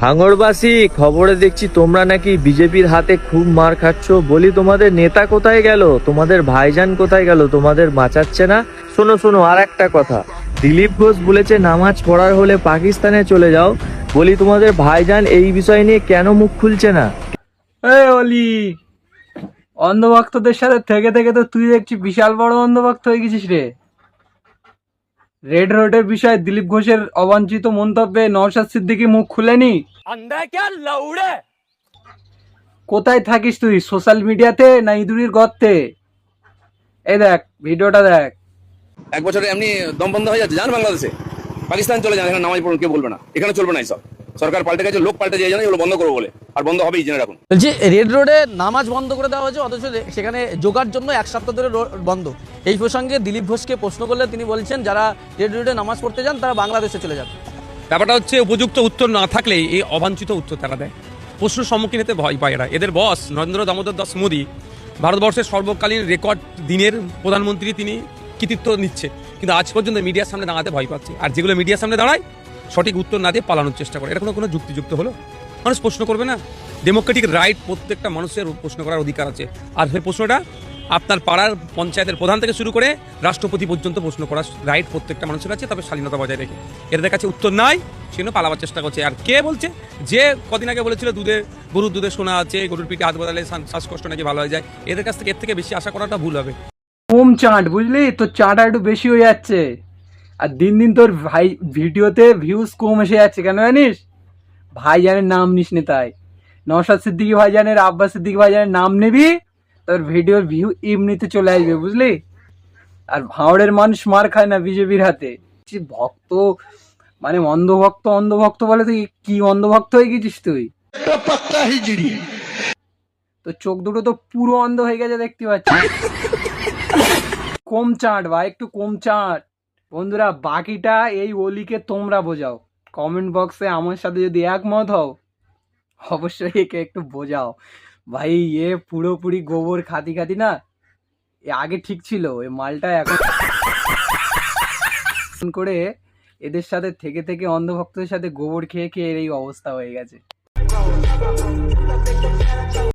ভাঙড়বাসী, খবরে দেখছি তোমরা নাকি বিজেপির হাতে খুব মার খাচ্ছ। বলি তোমাদের নেতা কোথায় গেল, তোমাদের ভাইজান কোথায় গেল, তোমাদের বাঁচাচ্ছে না? শোনো শোনো, আর একটা কথা, দিলীপ ঘোষ বলেছে নামাজ পড়ার হলে পাকিস্তানে চলে যাও। বলি তোমাদের ভাইজান এই বিষয় নিয়ে কেন মুখ খুলছে না? এই অলি, অন্ধভক্তদের সাথে থেকে থেকে তো তুই দেখছি বিশাল বড় অন্ধভক্ত হয়ে গেছিস রে। রেড রোডের বিষয়ে দিলীপ ঘোষের অবাঞ্ছিত মন্তব্যে নওশাদ সিদ্দিকী মুখ খুলেনি। কোথায় থাকিস তুই, সোশ্যাল মিডিয়াতে না ইঁদুরির গর্তে? এই দেখ ভিডিওটা দেখ। এক বছরে এমনি দম বন্ধ হয়ে যাচ্ছে, জান বাংলাদেশে পাকিস্তান চলে যান, এখানে নামাজ পড়ুন, কেউ বলবে না, এখানে চলবে না এইসব। সরকার পাল্টে গেছে, লোক পাল্টে যায়, জানে এগুলো বন্ধ করবো বলে, আর বন্ধ হবেই জেনে রাখুন। বলছি রেড রোডে নামাজ বন্ধ করে দেওয়া হয়েছে, অথচ সেখানে যোগার জন্য এক সপ্তাহ ধরে বন্ধ। এই প্রসঙ্গে দিলীপ ঘোষকে প্রশ্ন করলে তিনি বলছেন যারা রেড রোডে নামাজ পড়তে যান তারা বাংলাদেশে চলে যান। ব্যাপারটা হচ্ছে উপযুক্ত উত্তর না থাকলে এই অবাঞ্ছিত উত্তর তারা দেয়। প্রশ্নের সম্মুখীন হতে ভয় পায় এরা। এদের বস নরেন্দ্র দামোদর দাস মোদী ভারতবর্ষের সর্বকালীন রেকর্ড দিনের প্রধানমন্ত্রী, তিনি কৃতিত্ব নিচ্ছে, কিন্তু আজ পর্যন্ত মিডিয়ার সামনে দাঁড়াতে ভয় পাচ্ছে। আর যেগুলো মিডিয়ার সামনে দাঁড়ায় সঠিক উত্তর না দিয়ে পালানোর চেষ্টা করে, এটা কোনো যুক্তিযুক্ত হলো? মানুষ প্রশ্ন করবে না? ডেমোক্রেটিক রাইট, প্রত্যেকটা মানুষের প্রশ্ন করার অধিকার আছে। আর সেই প্রশ্নটা আপনার পাড়ার পঞ্চায়েতের প্রধান থেকে শুরু করে রাষ্ট্রপতি পর্যন্ত প্রশ্ন করার রাইট প্রত্যেকটা মানুষের আছে, তবে স্বাধীনতা বজায় রেখে। এদের কাছে উত্তর নাই, সেজন্য পালাবার চেষ্টা করছে। আর কে বলছে? যে কদিন আগে বলেছিল গরুর দুধে সোনা আছে, গরুর পিঠে হাত বদলালে শ্বাসকষ্ট নাকি ভালো হয়ে যায়, এদের কাছ থেকে এর থেকে বেশি আশা করাটা ভুল হবে। কম চাট, বুঝলি? তোর চাটা একটু বেশি হয়ে যাচ্ছে, আর দিন দিন তোর ভাই ভিডিওতে ভিউজ কম এসে যাচ্ছে। কেন জানিস? ভাইজানের নাম নিস নে তাই। নওশাদ সিদ্দিকী ভাইজানের, আব্বাস সিদ্দিকী ভাইজানের নাম নিবি, তোর ভিডিওর ভিউ এমনিতে চলে আসবে, বুঝলি? আর ভাঁড়ের মানুষ মার খায় না বিজেপির হাতে। ভক্ত মানে অন্ধভক্ত, অন্ধভক্ত বলে তুই কি অন্ধভক্ত হয়ে গেছিস তুই? তো চোখ দুটো তো পুরো অন্ধ হয়ে গেছে, দেখতে পাচ্ছি। কম চাট ভাই, একটু কম চাট। বন্ধুরা, বাকিটা এই অলিকে তোমরা বোঝাও। কমেন্ট বক্সে আমার সাথে যদি একমত হও, অবশ্যই একে একটু বোঝাও। ভাই এ পুরোপুরি গোবর খাতি খাতি না, এ আগে ঠিক ছিল, এ মালটা এখন করে এদের সাথে থেকে থেকে অন্ধভক্তদের সাথে গোবর খেয়ে খেয়ে এর এই অবস্থা হয়ে গেছে।